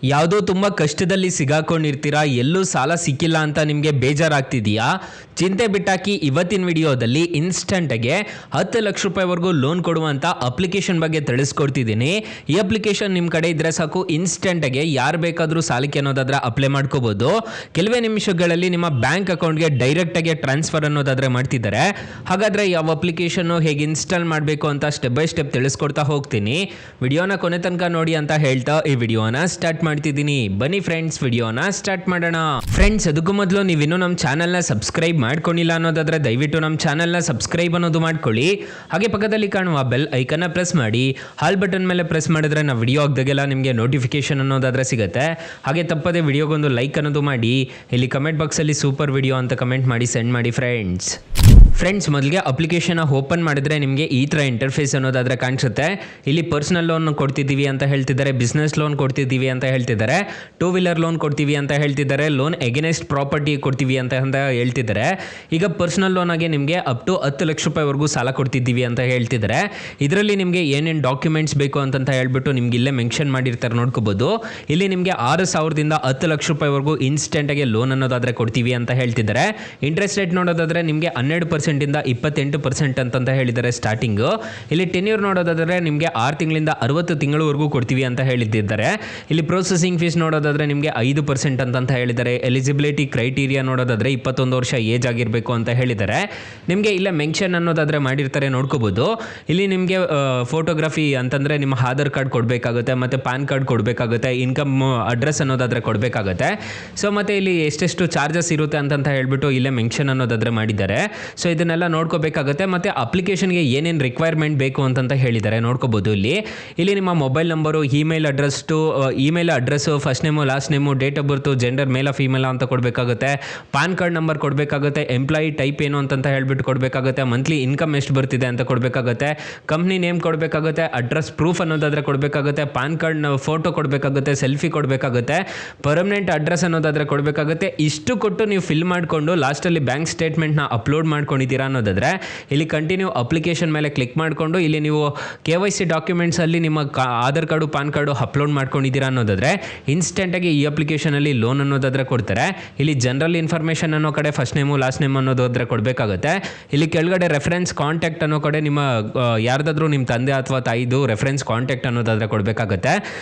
ಯಾವುದೋ ತುಂಬ ಕಷ್ಟದಲ್ಲಿ ಸಿಗಾಕೊಂಡಿರ್ತೀರಾ, ಎಲ್ಲೂ ಸಾಲ ಸಿಕ್ಕಿಲ್ಲ ಅಂತ ನಿಮಗೆ ಬೇಜಾರಾಗ್ತಿದೆಯಾ? ಚಿಂತೆ ಬಿಟ್ಟಾಕಿ. ಇವತ್ತಿನ ವಿಡಿಯೋದಲ್ಲಿ ಇನ್ಸ್ಟಂಟಾಗೆ 10 ಲಕ್ಷ ರೂಪಾಯಿವರೆಗೂ ಲೋನ್ ಕೊಡುವಂಥ ಅಪ್ಲಿಕೇಶನ್ ಬಗ್ಗೆ ತಿಳಿಸ್ಕೊಡ್ತಿದ್ದೀನಿ. ಈ ಅಪ್ಲಿಕೇಶನ್ ನಿಮ್ಮ ಕಡೆ ಇದ್ದರೆ ಸಾಕು, ಇನ್ಸ್ಟಂಟಾಗೆ ಯಾರು ಬೇಕಾದರೂ ಸಾಲಕ್ಕೆ ಅನ್ನೋದಾದ್ರೆ ಅಪ್ಲೈ ಮಾಡ್ಕೋಬೋದು. ಕೆಲವೇ ನಿಮಿಷಗಳಲ್ಲಿ ನಿಮ್ಮ ಬ್ಯಾಂಕ್ ಅಕೌಂಟ್ಗೆ ಡೈರೆಕ್ಟಾಗಿ ಟ್ರಾನ್ಸ್ಫರ್ ಅನ್ನೋದಾದ್ರೆ ಮಾಡ್ತಿದ್ದಾರೆ. ಹಾಗಾದರೆ ಯಾವ ಅಪ್ಲಿಕೇಶನ್ನು ಹೇಗೆ ಇನ್ಸ್ಟಾಲ್ ಮಾಡಬೇಕು ಅಂತ ಸ್ಟೆಪ್ ಬೈ ಸ್ಟೆಪ್ ತಿಳಿಸ್ಕೊಡ್ತಾ ಹೋಗ್ತೀನಿ. ವಿಡಿಯೋನ ಕೊನೆ ತನಕ ನೋಡಿ ಅಂತ ಹೇಳ್ತಾ ಈ ವಿಡಿಯೋನ ಸ್ಟಾರ್ಟ್ ಮಾಡ್ತಿದ್ದೀನಿ. ಬನ್ನಿ ಫ್ರೆಂಡ್ಸ್, ವಿಡಿಯೋನ ಸ್ಟಾರ್ಟ್ ಮಾಡೋಣ. ಫ್ರೆಂಡ್ಸ್, ಅದಕ್ಕೂ ಮೊದಲು ನೀವಿನ್ನೂ ನಮ್ಮ ಚಾನಲ್ನ ಸಬ್ಸ್ಕ್ರೈಬ್ ಮಾಡ್ಕೊಂಡಿಲ್ಲ ಅನ್ನೋದಾದ್ರೆ ದಯವಿಟ್ಟು ನಮ್ಮ ಚಾನಲ್ನ ಸಬ್ಸ್ಕ್ರೈಬ್ ಅನ್ನೋದು ಮಾಡ್ಕೊಳ್ಳಿ. ಹಾಗೆ ಪಕ್ಕದಲ್ಲಿ ಕಾಣುವ ಬೆಲ್ ಐಕನ್ನ ಪ್ರೆಸ್ ಮಾಡಿ. ಹಾಲ್ ಬಟನ್ ಮೇಲೆ ಪ್ರೆಸ್ ಮಾಡಿದ್ರೆ ನಾವು ವಿಡಿಯೋ ಹಾಕ್ದಾಗೆಲ್ಲ ನಿಮಗೆ ನೋಟಿಫಿಕೇಶನ್ ಅನ್ನೋದಾದ್ರೆ ಸಿಗುತ್ತೆ. ಹಾಗೆ ತಪ್ಪದೆ ವಿಡಿಯೋಗೊಂದು ಲೈಕ್ ಅನ್ನೋದು ಮಾಡಿ. ಇಲ್ಲಿ ಕಮೆಂಟ್ ಬಾಕ್ಸಲ್ಲಿ ಸೂಪರ್ ವಿಡಿಯೋ ಅಂತ ಕಮೆಂಟ್ ಮಾಡಿ ಸೆಂಡ್ ಮಾಡಿ ಫ್ರೆಂಡ್ಸ್. ಮೊದಲಿಗೆ ಅಪ್ಲಿಕೇಶನ್ ಓಪನ್ ಮಾಡಿದ್ರೆ ನಿಮಗೆ ಈ ಥರ ಇಂಟರ್ಫೇಸ್ ಅನ್ನೋದಾದ್ರೆ ಕಾಣಿಸುತ್ತೆ. ಇಲ್ಲಿ ಪರ್ಸನಲ್ ಲೋನ್ ಕೊಡ್ತಿದ್ದೀವಿ ಅಂತ ಹೇಳ್ತಿದ್ದಾರೆ, ಬಿಸ್ನೆಸ್ ಲೋನ್ ಕೊಡ್ತಿದ್ದೀವಿ ಅಂತ ಹೇಳ್ತಿದ್ದಾರೆ, 2 ವೀಲರ್ ಲೋನ್ ಕೊಡ್ತೀವಿ ಅಂತ ಹೇಳ್ತಿದ್ದಾರೆ, ಲೋನ್ ಎಗೇನೆಸ್ಟ್ ಪ್ರಾಪರ್ಟಿ ಕೊಡ್ತೀವಿ ಅಂತ ಹೇಳ್ತಿದ್ದಾರೆ. ಈಗ ಪರ್ಸನಲ್ ಲೋನ್ ಆಗಿ ನಿಮಗೆ ಅಪ್ ಟು 10 ಲಕ್ಷ ರೂಪಾಯಿವರೆಗೂ ಸಾಲ ಕೊಡ್ತಿದ್ದೀವಿ ಅಂತ ಹೇಳ್ತಿದ್ದಾರೆ. ಇದರಲ್ಲಿ ನಿಮಗೆ ಏನೇನು ಡಾಕ್ಯುಮೆಂಟ್ಸ್ ಬೇಕು ಅಂತ ಹೇಳ್ಬಿಟ್ಟು ನಿಮ್ಗೆ ಇಲ್ಲೇ ಮೆನ್ಷನ್ ಮಾಡಿರ್ತಾರೆ, ನೋಡ್ಕೋಬಹುದು. ಇಲ್ಲಿ ನಿಮಗೆ 6,000ದಿಂದ 10 ಲಕ್ಷ ರೂಪಾಯಿವರೆಗೂ ಇನ್ಸ್ಟೆಂಟಾಗಿ ಲೋನ್ ಅನ್ನೋದಾದ್ರೆ ಕೊಡ್ತೀವಿ ಅಂತ ಹೇಳ್ತಿದ್ದಾರೆ. ಇಂಟ್ರೆಸ್ಟ್ ರೇಟ್ ನೋಡೋದಾದ್ರೆ ನಿಮಗೆ 12% ಇಂದ 28% ಅಂತ ಹೇಳಿದ್ದಾರೆ ಸ್ಟಾರ್ಟಿಂಗು. ಇಲ್ಲಿ ಟೆನ್ಯೂರ್ ನೋಡೋದಾದ್ರೆ ನಿಮಗೆ 6 ತಿಂಗಳಿಂದ 60 ತಿಂಗಳವರೆಗೂ ಕೊಡ್ತೀವಿ ಅಂತ ಹೇಳಿದ್ದಾರೆ. ಇಲ್ಲಿ ಪ್ರೊಸೆಸಿಂಗ್ ಫೀಸ್ ನೋಡೋದಾದ್ರೆ ನಿಮಗೆ 5% ಅಂತ ಹೇಳಿದ್ದಾರೆ. ಎಲಿಜಿಬಿಲಿಟಿ ಕ್ರೈಟೀರಿಯಾ ನೋಡೋದಾದ್ರೆ 21 ವರ್ಷ ಏಜ್ ಆಗಿರಬೇಕು ಅಂತ ಹೇಳಿದ್ದಾರೆ. ನಿಮಗೆ ಇಲ್ಲ ಮೆನ್ಷನ್ ಅನ್ನೋದಾದ್ರೆ ಮಾಡಿರ್ತಾರೆ, ನೋಡ್ಕೋಬಹುದು. ಇಲ್ಲಿ ನಿಮಗೆ ಫೋಟೋಗ್ರಫಿ ಅಂತಂದ್ರೆ ನಿಮ್ಮ ಆಧಾರ್ ಕಾರ್ಡ್ ಕೊಡಬೇಕಾಗುತ್ತೆ, ಮತ್ತೆ ಪ್ಯಾನ್ ಕಾರ್ಡ್ ಕೊಡಬೇಕಾಗುತ್ತೆ, ಇನ್ಕಮ್ ಅಡ್ರೆಸ್ ಅನ್ನೋದಾದ್ರೆ ಕೊಡಬೇಕಾಗುತ್ತೆ. ಸೊ ಮತ್ತೆ ಇಲ್ಲಿ ಎಷ್ಟೆಷ್ಟು ಚಾರ್ಜಸ್ ಇರುತ್ತೆ ಅಂತ ಹೇಳ್ಬಿಟ್ಟು ಇಲ್ಲೇ ಮೆನ್ಷನ್ ಅನ್ನೋದಾದ್ರೆ ಮಾಡಿದ್ದಾರೆ. ಸೊ ಇದನ್ನೆಲ್ಲ ನೋಡ್ಕೋಬೇಕಾಗುತ್ತೆ. ಮತ್ತು ಅಪ್ಲಿಕೇಶನ್ಗೆ ಏನೇನು ರಿಕ್ವೈರ್ಮೆಂಟ್ ಬೇಕು ಅಂತ ಹೇಳಿದ್ದಾರೆ, ನೋಡ್ಕೋಬೋದು. ಇಲ್ಲಿ ನಿಮ್ಮ mobile number, email address, first name, last name, date of birth, gender ಮೇಲ ಫೀಮೇಲ ಅಂತ ಕೊಡಬೇಕಾಗುತ್ತೆ. ಪಾನ್ ಕಾರ್ಡ್ ನಂಬರ್ ಕೊಡಬೇಕಾಗುತ್ತೆ. ಎಂಪ್ಲಾಯಿ ಟೈಪ್ ಏನು ಅಂತ ಹೇಳ್ಬಿಟ್ಟು ಕೊಡಬೇಕಾಗುತ್ತೆ. ಮಂತ್ಲಿ ಇನ್ಕಮ್ ಎಷ್ಟು ಬರ್ತಿದೆ ಅಂತ ಕೊಡಬೇಕಾಗುತ್ತೆ. ಕಂಪ್ನಿ ನೇಮ್ ಕೊಡಬೇಕಾಗುತ್ತೆ. ಅಡ್ರೆಸ್ ಪ್ರೂಫ್ ಅನ್ನೋದಾದ್ರೆ ಕೊಡಬೇಕಾಗುತ್ತೆ. ಪಾನ್ ಕಾರ್ಡ್ ಫೋಟೋ ಕೊಡಬೇಕಾಗುತ್ತೆ. ಸೆಲ್ಫಿ ಕೊಡಬೇಕಾಗುತ್ತೆ. ಪರ್ಮನೆಂಟ್ ಅಡ್ರೆಸ್ ಅನ್ನೋದಾದ್ರೆ ಕೊಡಬೇಕಾಗುತ್ತೆ. ಇಷ್ಟು ಕೊಟ್ಟು ನೀವು ಫಿಲ್ ಮಾಡಿಕೊಂಡು ಲಾಸ್ಟಲ್ಲಿ ಬ್ಯಾಂಕ್ ಸ್ಟೇಟ್ಮೆಂಟ್ನ ಅಪ್ಲೋಡ್ ಮಾಡ್ಕೊಂಡಿದ್ದೀರಾ ಅನ್ನೋದಾದ್ರೆ ಇಲ್ಲಿ ಕಂಟಿನ್ಯೂ ಅಪ್ಲಿಕೇಶನ್ ಮೇಲೆ ಕ್ಲಿಕ್ ಮಾಡಿಕೊಂಡು ಇಲ್ಲಿ ನೀವು KYC ಡಾಕ್ಯುಮೆಂಟ್ಸಲ್ಲಿ ನಿಮ್ಮ Aadhaar card, PAN card upload ಮಾಡ್ಕೊಂಡಿದ್ದೀರಾ ಅನ್ನೋದಾದ್ರೆ ಇನ್ಸ್ಟೆಂಟಾಗಿ ಈ ಅಪ್ಲಿಕೇಶನಲ್ಲಿ ಲೋನ್ ಅನ್ನೋದಾದ್ರೆ ಕೊಡ್ತಾರೆ. ಇಲ್ಲಿ ಜನರಲ್ ಇನ್ಫಾರ್ಮೇಷನ್ ಅನ್ನೋ ಕಡೆ ಫಸ್ಟ್ ನೇಮು, ಲಾಸ್ಟ್ ನೇಮ್ ಅನ್ನೋದಾದ್ರೆ ಕೊಡಬೇಕಾಗುತ್ತೆ. ಇಲ್ಲಿ ಕೆಳಗಡೆ ರೆಫರೆನ್ಸ್ ಕಾಂಟ್ಯಾಕ್ಟ್ ಅನ್ನೋ ಕಡೆ ನಿಮ್ಮ ಯಾರ್ದಾದ್ರೂ ನಿಮ್ಮ ತಂದೆ ಅಥವಾ ತಾಯಿದು ರೆಫರೆನ್ಸ್ ಕಾಂಟ್ಯಾಕ್ಟ್ ಅನ್ನೋದಾದ್ರೆ ಕೊಡಬೇಕಾಗುತ್ತೆ.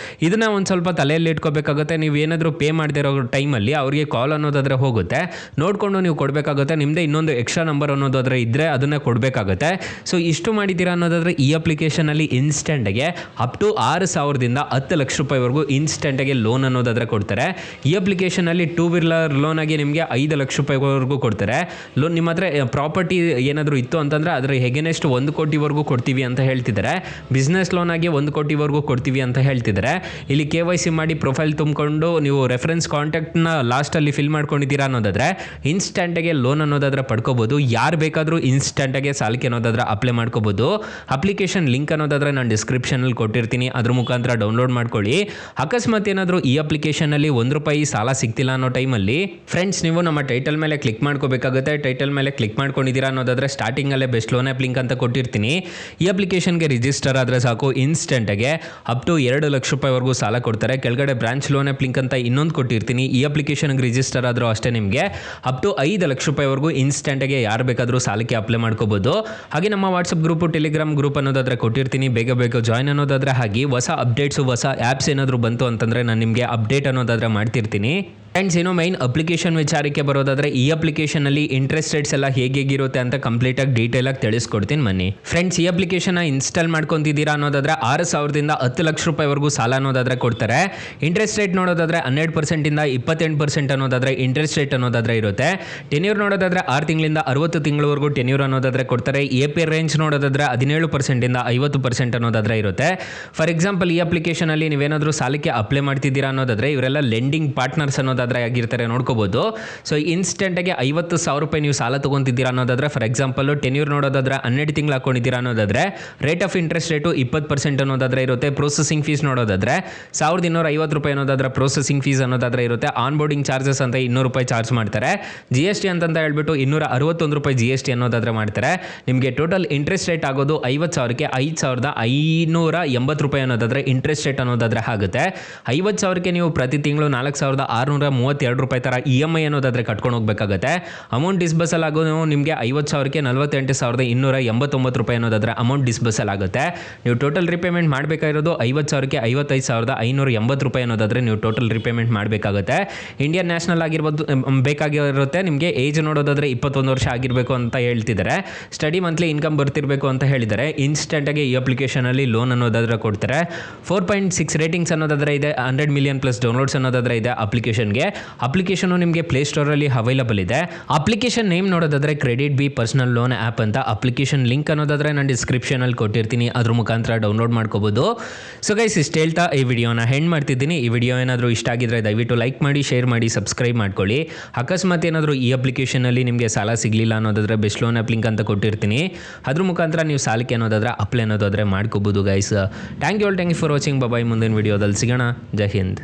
ಇದನ್ನ ಒಂದು ಸ್ವಲ್ಪ ತಲೆಯಲ್ಲಿ ಇಟ್ಕೋಬೇಕಾಗುತ್ತೆ. ನೀವು ಏನಾದರೂ ಪೇ ಮಾಡದಿರೋ ಟೈಮಲ್ಲಿ ಅವರಿಗೆ ಕಾಲ್ ಅನ್ನೋದಾದ್ರೆ ಹೋಗುತ್ತೆ, ನೋಡಿಕೊಂಡು ನೀವು ಕೊಡಬೇಕಾಗುತ್ತೆ. ನಿಮ್ಮದೇ ಇನ್ನೊಂದು ಎಕ್ಸ್ಟ್ರಾ ನಂಬರ್ ಅನ್ನೋದಾದ್ರೆ ಇದ್ದರೆ ಅದನ್ನೇ ಕೊಡಬೇಕಾಗುತ್ತೆ. ಸೊ ಇಷ್ಟು ಮಾಡಿದ್ದೀರಾ ಅನ್ನೋದಾದ್ರೆ ಈ ಅಪ್ಲಿಕೇಶನಲ್ಲಿ ಇನ್ಸ್ಟೆಂಟಾಗೆ ಅಪ್ ಟು 6,000ದಿಂದ 10 ಲಕ್ಷ ರೂಪಾಯಿವರೆಗೂ ಇನ್ಸ್ಟೆಂಟಾಗಿ ಲೋನ್ ಅನ್ನೋದಾದ್ರೆ ಕೊಡ್ತಾರೆ. ಈ ಅಪ್ಲಿಕೇಶನಲ್ಲಿ 2 ವೀಲರ್ ಲೋನ್ ಆಗಿ ನಿಮಗೆ 5 ಲಕ್ಷ ರೂಪಾಯಿವರೆಗೂ ಕೊಡ್ತಾರೆ. ಲೋನ್ ನಿಮ್ಮ ಹತ್ರ ಪ್ರಾಪರ್ಟಿ ಏನಾದರೂ ಇತ್ತು ಅಂತಂದರೆ ಅದರ ಎಗೇನೆಸ್ಟ್ 1 ಕೋಟಿವರೆಗೂ ಕೊಡ್ತೀವಿ ಅಂತ ಹೇಳ್ತಿದ್ದಾರೆ. ಬಿಸ್ನೆಸ್ ಲೋನ್ ಆಗಿ 1 ಕೋಟಿವರೆಗೂ ಕೊಡ್ತೀವಿ ಅಂತ ಹೇಳ್ತಿದ್ದಾರೆ. ಇಲ್ಲಿ KYC ಮಾಡಿ ಪ್ರೊಫೈಲ್ ತುಂಬಿಕೊಂಡು ನೀವು ರೆಫರೆನ್ಸ್ ಕಾಂಟ್ಯಾಕ್ಟ್ನ ಲಾಸ್ಟಲ್ಲಿ ಫಿಲ್ ಮಾಡ್ಕೊಂಡಿದ್ದೀರಾ ಅನ್ನೋದಾದ್ರೆ ಇನ್ಸ್ಟೆಂಟಾಗಿ ಲೋನ್ ಅನ್ನೋದಾದ್ರೆ ಪಡ್ಕೋಬೋದು. ಯಾರು ಬೇಕಾದರೂ ಇನ್ಸ್ಟೆಂಟಾಗಿ ಸಾಲಕ್ಕೆ ಅನ್ನೋದಾದ್ರೆ ಅಪ್ಲೈ ಮಾಡ್ಕೋಬೋದು. ಅಪ್ಲಿಕೇಶನ್ ಲಿಂಕ್ ಅನ್ನೋದಾದ್ರೆ ನಾನು ಡಿಸ್ಕ್ರಿಪ್ಷನಲ್ಲಿ ಕೊಟ್ಟಿರ್ತೀನಿ, ಅದ್ರ ಮುಖಾಂತರ ಡೌನ್ಲೋಡ್ ಮಾಡ್ಕೊಳ್ಳಿ. ಅಕಸ್ಮಾತ್ ಏನಾದರೂ ಈ ಅಪ್ಲಿಕೇಶನಲ್ಲಿ ₹1 ಸಾಲ ಸಿಗ್ತಿಲ್ಲ ಅನ್ನೋ ಟೈಮಲ್ಲಿ ಫ್ರೆಂಡ್ಸ್ ನೀವು ನಮ್ಮ ಟೈಟಲ್ ಮೇಲೆ ಕ್ಲಿಕ್ ಮಾಡ್ಕೋಬೇಕಾಗುತ್ತೆ. ಟೈಟಲ್ ಮೇಲೆ ಕ್ಲಿಕ್ ಮಾಡ್ಕೊಂಡಿದ್ದೀರಾ ಅನ್ನೋದಾದ್ರೆ ಸ್ಟಾರ್ಟಿಂಗಲ್ಲೇ ಬೆಸ್ಟ್ ಲೋನ್ ಆ್ಯಪ್ ಲಿಂಕ್ ಅಂತ ಕೊಟ್ಟಿರ್ತೀನಿ. ಈ ಅಪ್ಲಿಕೇಶನ್ಗೆ ರಿಜಿಸ್ಟರ್ ಆದರೆ ಸಾಕು, ಇನ್ಸ್ಟೆಂಟಾಗೆ ಅಪ್ ಟು 2 ಲಕ್ಷ ರೂಪಾಯಿವರೆಗೂ ಸಾಲ ಕೊಡ್ತಾರೆ. ಕೆಳಗಡೆ ಬ್ರಾಂಚ್ ಲೋನ್ ಆ್ಯಪ್ ಲಿಂಕ್ ಅಂತ ಇನ್ನೊಂದು ಕೊಟ್ಟಿರ್ತೀನಿ. ಈ ಅಪ್ಲಿಕೇಶನ್ಗೆ ರಿಜಿಸ್ಟರ್ ಆದರೂ ಅಷ್ಟೇ ನಿಮಗೆ ಅಪ್ ಟು 5 ಲಕ್ಷ ರೂಪಾಯಿವರೆಗೂ ಇನ್ಸ್ಟೆಂಟಾಗಿ ಯಾರು ಬೇಕಾದರೂ ಸಾಲಕ್ಕೆ ಅಪ್ಲೈ ಮಾಡ್ಕೋಬಹುದು. ಹಾಗೆ ನಮ್ಮ ವಾಟ್ಸಪ್ ಗ್ರೂಪು, ಟೆಲಿಗ್ರಾಮ್ ಗ್ರೂಪ್ ಅನ್ನೋದಾದ್ರೆ ಕೊಟ್ಟಿರ್ತೀನಿ, ಬೇಗ ಜಾಯ್ನ್ ಅನ್ನೋದಾದ್ರೆ. ಹಾಗೆ ಹೊಸ ಅಪ್ಡೇಟ್ಸು, ಹೊಸ ಆ್ಯಪ್ಸ್ ಏನಾದರೂ ಬಂತು ಅಂತಂದರೆ ನಾನು ನಿಮಗೆ ಅಪ್ಡೇಟ್ ಅನ್ನೋದಾದ್ರೆ ಮಾಡ್ತಿರ್ತೀನಿ. ಫ್ರೆಂಡ್ಸ್, ಏನೋ ಮೈನ್ ಅಪ್ಲಿಕೇಶನ್ ವಿಚಾರಕ್ಕೆ ಬರೋದಾದ್ರೆ ಈ ಅಪ್ಲಿಕೇಶನಲ್ಲಿ ಇಂಟ್ರೆಸ್ಟ್ ರೇಟ್ಸ್ ಎಲ್ಲ ಹೇಗಿರುತ್ತೆ ಅಂತ ಕಂಪ್ಲೀಟಾಗಿ ಡೀಟೇಲಾಗಿ ತಿಳಿಸ್ಕೊಡ್ತೀನಿ ಬನ್ನಿ. ಫ್ರೆಂಡ್ಸ್, ಈ ಅಪ್ಲಿಕೇಶನ್ ಇನ್ಸ್ಟಾಲ್ ಮಾಡ್ಕೊತಿದ್ದೀರಾ ಅನ್ನೋದಾದ್ರೆ 6,000ದಿಂದ 10 ಲಕ್ಷ ರೂಪಾಯಿವರೆಗೂ ಸಾಲ ಅನ್ನೋದಾದ್ರೆ ಕೊಡ್ತಾರೆ. ಇಂಟ್ರೆಸ್ಟ್ ರೇಟ್ ನೋಡೋದಾದ್ರೆ 12% ಇಂದ 28% ಅನ್ನೋದಾದ್ರೆ ಇಂಟ್ರೆಸ್ಟ್ ರೇಟ್ ಅನ್ನೋದಾದ್ರೆ ಇರುತ್ತೆ. ಟೆನ್ಯೂರ್ ನೋಡೋದಾದ್ರೆ 6 ತಿಂಗಳಿಂದ 60 ತಿಂಗಳವರೆಗೂ ಟೆನ್ಯೂರ್ ಅನ್ನೋದಾದ್ರೆ ಕೊಡ್ತಾರೆ. APR ರೇಂಜ್ ನೋಡೋದಾದ್ರೆ 17% ಇಂದ 50% ಅನ್ನೋದಾದ್ರೆ ಇರುತ್ತೆ. ಫಾರ್ ಎಕ್ಸಾಂಪಲ್, ಈ ಅಪ್ಲಿಕೇಶನಲ್ಲಿ ನೀವೇನಾದರೂ ಸಾಲಕ್ಕೆ ಅಪ್ಲೈ ಮಾಡ್ತಿದ್ದೀರಾ ಅನ್ನೋದಾದ್ರೆ ಇವರೆಲ್ಲ ಲೆಂಡಿಂಗ್ ಪಾರ್ಟ್ನರ್ಸ್ ಅನ್ನೋದಾದ್ರೆ ಅನ್ನೋದಾದರೆ ಆಗಿರ್ತಾರೆ ನೋಡ್ಕೋಬೋದು. ಸೊ ಇನ್ಸ್ಟೆಂಟಾಗಿ 50,000 ರೂಪಾಯಿ ನೀವು ಸಾಲ ತೊಗೊತಿದ್ದೀರಾ ಅನ್ನೋದಾದರೆ, ಫಾರ್ ಎಕ್ಸಾಂಪಲ್ ಟೆನ್ಯೂರ್ ನೋಡೋದಾದ್ರೆ 12 ತಿಂಗಳು ಹಾಕೊಂಡಿದ್ದೀರಾ ಅನ್ನೋದಾದರೆ ರೇಟ್ ಆಫ್ ಇಂಟ್ರೆಸ್ಟ್ ರೇಟು 20% ಅನ್ನೋದಾದರೆ ಇರುತ್ತೆ. ಪ್ರೊಸೆಸಿಂಗ್ ಫೀಸ್ ನೋಡೋದಾದರೆ 1,250 ರೂಪಾಯಿ ಅನ್ನೋದಾದರೆ ಪ್ರೊಸೆಸಿಂಗ್ ಫೀಸ್ ಅನ್ನೋದಾದರೆ ಇರುತ್ತೆ. ಆನ್ ಬೋರ್ಡಿಂಗ್ ಚಾರ್ಜಸ್ ಅಂತ 200 ರೂಪಾಯಿ ಚಾರ್ಜ್ ಮಾಡ್ತಾರೆ. GST ಅಂತ ಹೇಳ್ಬಿಟ್ಟು 261 ರೂಪಾಯಿ GST ಅನ್ನೋದಾದರೆ ಮಾಡ್ತಾರೆ. ನಿಮಗೆ ಟೋಟಲ್ ಇಂಟ್ರೆಸ್ಟ್ ರೇಟ್ ಆಗೋದು 50,000ಕ್ಕೆ 5,580 ರೂಪಾಯಿ ಅನ್ನೋದಾದರೆ ಇಂಟ್ರೆಸ್ಟ್ ರೇಟ್ ಅನ್ನೋದಾದರೆ ಆಗುತ್ತೆ. 50,000ಕ್ಕೆ ನೀವು ಪ್ರತಿ ತಿಂಗಳು 4,632 ರೂಪಾಯಿ ಥರ EMI ಅನ್ನೋದಾದರೆ ಕಟ್ಕೊಂಡು ಹೋಗಬೇಕಾಗುತ್ತೆ. ಅಮೌಂಟ್ ಡಿಸ್ಬಸಲ್ ಆಗೋದು ನಿಮಗೆ 50,000ಕ್ಕೆ 48,289 ರೂಪಾಯಿ ಅನ್ನೋದಾದರೆ ಅಮೌಂಟ್ ಡಿಸ್ಬಸಲ್ ಆಗುತ್ತೆ. ನೀವು ಟೋಟಲ್ ರಿಪೇಮೆಂಟ್ ಮಾಡಬೇಕಾಗಿರೋದು 50,000ಕ್ಕೆ 55,580 ರೂಪಾಯಿ ಅನ್ನೋದಾದರೆ ನೀವು ಟೋಟಲ್ ರಿಪೇಮೆಂಟ್ ಮಾಡಬೇಕಾಗುತ್ತೆ. ಇಂಡಿಯನ್ ನ್ಯಾಷನಲ್ ಆಗಿರ್ಬೋದು ಬೇಕಾಗಿರುತ್ತೆ. ನಿಮಗೆ ಏಜ್ ನೋಡೋದಾದರೆ 21 ವರ್ಷ ಆಗಿರಬೇಕು ಅಂತ ಹೇಳ್ತಿದ್ದಾರೆ. ಸ್ಟಡಿ ಮಂತ್ಲಿ ಇನ್ಕಮ್ ಬರ್ತಿರಬೇಕು ಅಂತ ಹೇಳಿದ್ದಾರೆ. ಇನ್ಸ್ಟೆಂಟಾಗಿ ಈ ಅಪ್ಲಿಕೇಶನಲ್ಲಿ ಲೋನ್ ಅನ್ನೋದಾದರೆ ಕೊಡ್ತಾರೆ. 4.6 ರೇಟಿಂಗ್ಸ್ ಅನ್ನೋದಾದರೆ ಇದೆ. 100 ಮಿಲಿಯನ್ ಪ್ಲಸ್ ಡೌನ್ಲೋಡ್ಸ್ ಅನ್ನೋದಾದರೆ ಇದೆ ಅಪ್ಲಿಕೇಶನ್ಗೆ. ಅಪ್ಲಿಕೇಶನು ನಿಮಗೆ ಪ್ಲೇಸ್ಟೋರಲ್ಲಿ ಅವೈಲಬಲ್ ಇದೆ. ಅಪ್ಲಿಕೇಶನ್ ನೇಮ್ ನೋಡೋದಾದರೆ credit B personal loan app ಅಂತ. ಅಪ್ಲಿಕೇಶನ್ ಲಿಂಕ್ ಅನ್ನೋದಾದರೆ ನಾನು ಡಿಸ್ಕ್ರಿಪ್ಷನಲ್ಲಿ ಕೊಟ್ಟಿರ್ತೀನಿ, ಅದ್ರ ಮುಖಾಂತರ ಡೌನ್ಲೋಡ್ ಮಾಡ್ಕೋಬೋದು. ಸೊ ಗೈಸ್, ಇಷ್ಟು ಹೇಳ್ತಾ ಈ ವಿಡಿಯೋನ ಹೆಂಡ್ ಮಾಡ್ತಿದ್ದೀನಿ. ಈ ವಿಡಿಯೋ ಏನಾದರೂ ಇಷ್ಟ ಆಗಿದ್ರೆ ದಯವಿಟ್ಟು ಲೈಕ್ ಮಾಡಿ, ಶೇರ್ ಮಾಡಿ, ಸಬ್ಸ್ಕ್ರೈಬ್ ಮಾಡ್ಕೊಳ್ಳಿ. ಅಕಸ್ಮಾತ್ ಏನಾದರೂ ಈ ಅಪ್ಲಿಕೇಶನಲ್ಲಿ ನಿಮಗೆ ಸಾಲ ಸಿಗಲಿಲ್ಲ ಅನ್ನೋದಾದರೆ ಬೆಸ್ಟ್ ಲೋನ್ ಆ್ಯಪ್ ಲಿಂಕ್ ಅಂತ ಕೊಟ್ಟಿರ್ತೀನಿ, ಅದ್ರ ಮುಖಾಂತರ ನೀವು ಸಾಲಕ್ಕೆ ಅನ್ನೋದಾದರೆ ಅಪ್ಲೈ ಅನ್ನೋದಾದರೆ ಮಾಡ್ಕೋಬೋದು guys. Thank you for watching. Bye. ಮುಂದಿನ ವಿಡಿಯೋದಲ್ಲಿ ಸಿಗೋಣ. ಜೈ ಹಿಂದ್.